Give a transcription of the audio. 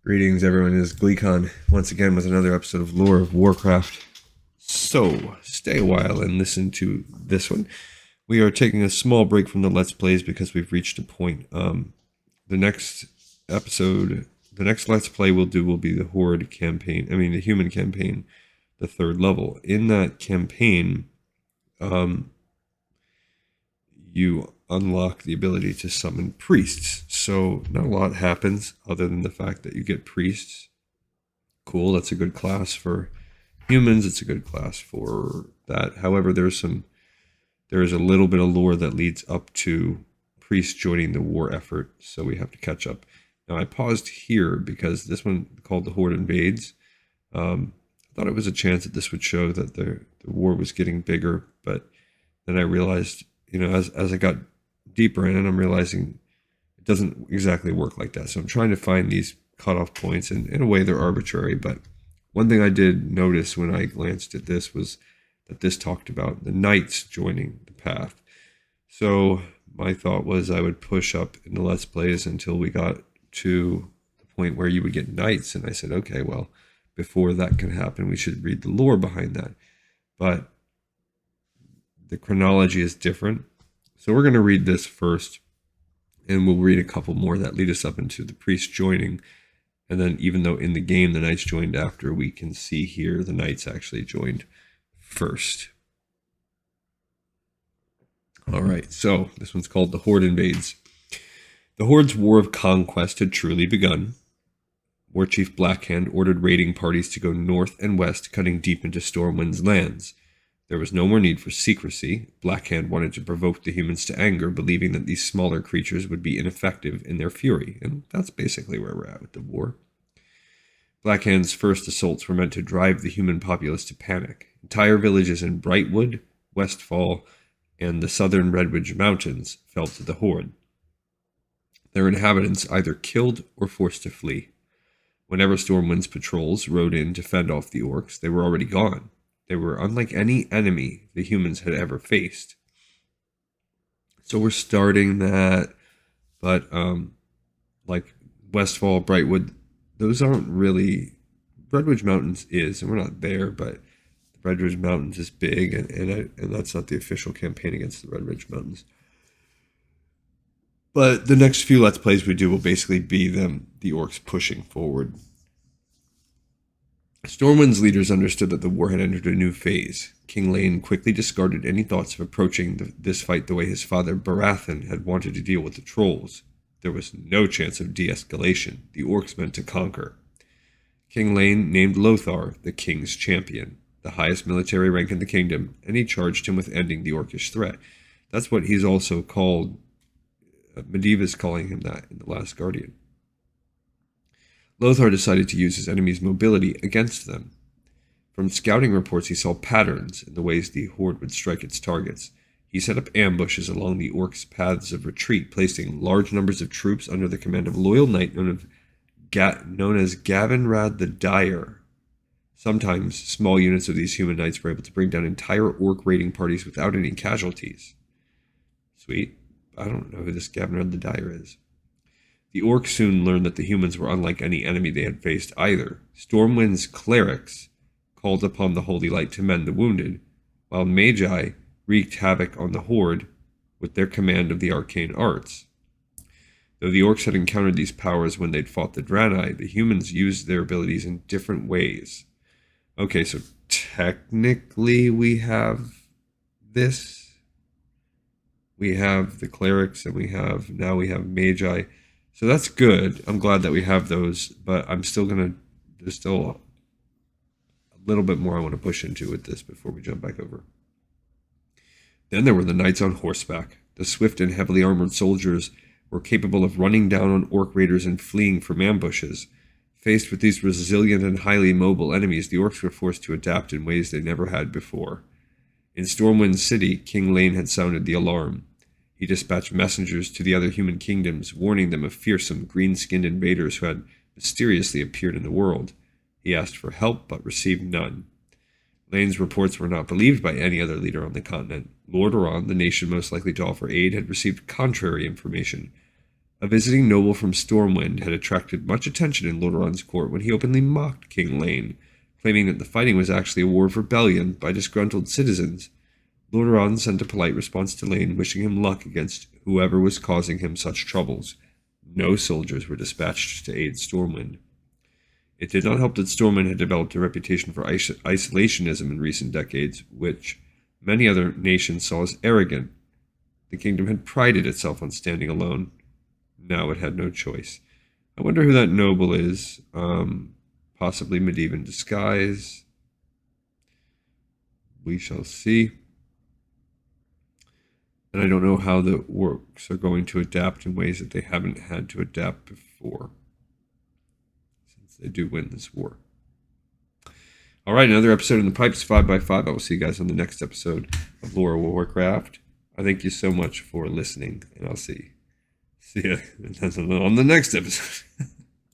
Greetings, everyone. It is GleeCon once again with another episode of Lore of Warcraft. So, stay a while and listen to this one. We are taking a small break from the Let's Plays because we've reached a point. The next episode, the next Let's Play we'll do will be the Horde campaign. The human campaign, the 3rd level. In that campaign, you unlock the ability to summon priests. So not a lot happens other than the fact that you get priests. Cool, that's a good class for humans. It's a good class for that. However, there is a little bit of lore that leads up to priests joining the war effort, so we have to catch up. Now I paused here because this one called the Horde Invades. I thought it was a chance that this would show that the war was getting bigger, but then I realized, as I got deeper in it, I'm realizing it doesn't exactly work like that. So I'm trying to find these cutoff points, and in a way they're arbitrary. But one thing I did notice when I glanced at this was that this talked about the knights joining the path. So my thought was I would push up in the Let's Plays until we got to the point where you would get knights. And I said, okay, well, before that can happen, we should read the lore behind that. But the chronology is different. So we're going to read this first, and we'll read a couple more that lead us up into the priest joining. And then even though in the game the knights joined after, we can see here the knights actually joined first. All right, so this one's called the Horde Invades. The Horde's war of conquest had truly begun. War Chief Blackhand ordered raiding parties to go north and west, cutting deep into Stormwind's lands. There was no more need for secrecy. Blackhand wanted to provoke the humans to anger, believing that these smaller creatures would be ineffective in their fury, and that's basically where we're at with the war. Blackhand's first assaults were meant to drive the human populace to panic. Entire villages in Brightwood, Westfall, and the southern Redwidge Mountains fell to the Horde. Their inhabitants either killed or forced to flee. Whenever Stormwind's patrols rode in to fend off the orcs, they were already gone. They were unlike any enemy the humans had ever faced. So we're starting that, but like Westfall, Brightwood, those aren't really... Redwidge Mountains is, and we're not there, but the Redwidge Mountains is big, and that's not the official campaign against the Redwidge Mountains. But the next few Let's Plays we do will basically be the orcs pushing forward. Stormwind's leaders understood that the war had entered a new phase. King Lane quickly discarded any thoughts of approaching this fight the way his father Baratheon had wanted to deal with the trolls. There was no chance of de-escalation. The orcs meant to conquer. King Lane named Lothar the King's Champion, the highest military rank in the kingdom, and he charged him with ending the orcish threat. That's what he's also called. Medivh's calling him that in The Last Guardian. Lothar decided to use his enemies' mobility against them. From scouting reports, he saw patterns in the ways the Horde would strike its targets. He set up ambushes along the orcs' paths of retreat, placing large numbers of troops under the command of a loyal knight known as Gavinrad the Dire. Sometimes, small units of these human knights were able to bring down entire orc raiding parties without any casualties. Sweet. I don't know who this Gavinrad the Dire is. The orcs soon learned that the humans were unlike any enemy they had faced either. Stormwind's clerics called upon the Holy Light to mend the wounded, while Magi wreaked havoc on the Horde with their command of the arcane arts. Though the orcs had encountered these powers when they'd fought the Draenei, the humans used their abilities in different ways. Okay, so technically we have this. We have the clerics, and we have Magi. So that's good. I'm glad that we have those, but there's still a little bit more I want to push into with this before we jump back over. Then there were the knights on horseback. The swift and heavily armored soldiers were capable of running down on orc raiders and fleeing from ambushes. Faced with these resilient and highly mobile enemies, the orcs were forced to adapt in ways they never had before. In Stormwind City, King Lane had sounded the alarm. He dispatched messengers to the other human kingdoms, warning them of fearsome, green-skinned invaders who had mysteriously appeared in the world. He asked for help, but received none. Lane's reports were not believed by any other leader on the continent. Lordaeron, the nation most likely to offer aid, had received contrary information. A visiting noble from Stormwind had attracted much attention in Lordaeron's court when he openly mocked King Lane, claiming that the fighting was actually a war of rebellion by disgruntled citizens. Lordaeron sent a polite response to Lane, wishing him luck against whoever was causing him such troubles. No soldiers were dispatched to aid Stormwind. It did not help that Stormwind had developed a reputation for isolationism in recent decades, which many other nations saw as arrogant. The kingdom had prided itself on standing alone. Now it had no choice. I wonder who that noble is. Possibly Medivh in disguise. We shall see. And I don't know how the orcs are going to adapt in ways that they haven't had to adapt before, since they do win this war. All right, another episode in the pipes, 5x5. I will see you guys on the next episode of Lore Warcraft. I thank you so much for listening, and I'll see you on the next episode.